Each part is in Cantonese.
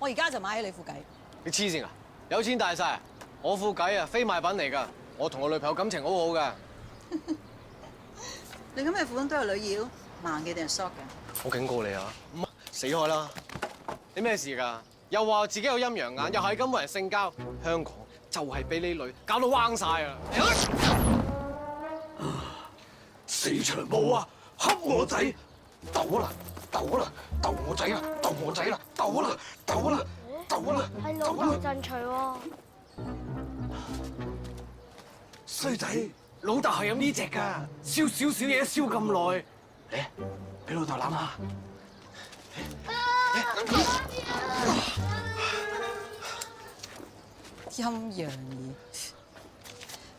我而家就買起你副計。你黐線啊！有錢大晒，我副計啊非賣品嚟㗎，我同我女朋友感情好好㗎。你咁嘅款都有女要，盲嘅定係 short 嘅？我警告你啊，死開啦！你咩事㗎？又話自己有陰陽眼，又係咁冇人性交，香港就係俾呢女搞到彎晒啊！四長毛啊，恰我仔，鬥啦，鬥啦，鬥我仔啦，鬥我仔啦，鬥啦，鬥啦，鬥啦，係老豆陣除喎。衰仔，老豆係飲呢隻㗎，燒少少嘢燒咁耐。嚟，俾老豆攬下。陰陽耳。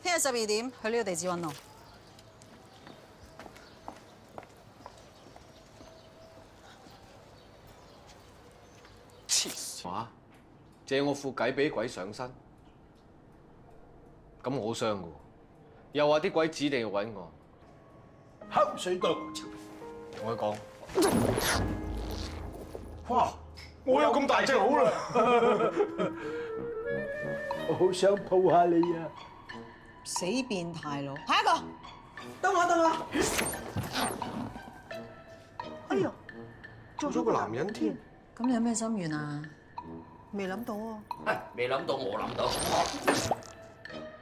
聽日12點去呢個地址揾我。黐線話借我副計俾鬼上身，咁我好傷㗎喎。又話啲鬼指定要揾我，口水多，同佢講。哇！我有咁大隻好啦，我好想抱下你啊！死變態佬，下一個。到我。哎呀，做咗個男人添。咁你有咩心願啊？未諗到啊！未諗到，我諗到，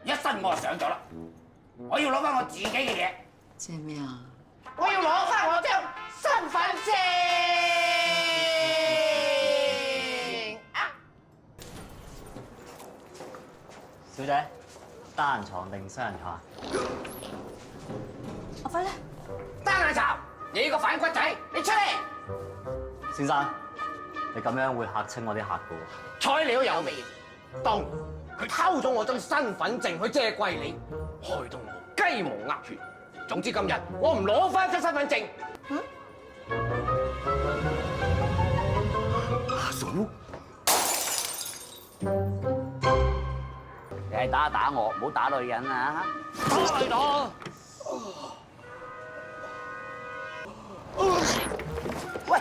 一身我就上咗啦！我要攞翻我自己嘅嘢，即係咩啊？我要攞翻我張身份證啊！小姐，單人床定雙人床？阿輝咧？單眼巢，你呢個反骨仔，你出嚟！先生，你咁樣會嚇親我啲客㗎喎。材料有味，當佢偷咗我張身份證去借貴你，害到我雞毛鴨血。總之今日我唔攞翻張身份證。阿嫂，你係打我，唔好打女人啊！打嚟打！喂，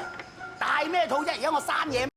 大咩肚啫？而家我生嘢。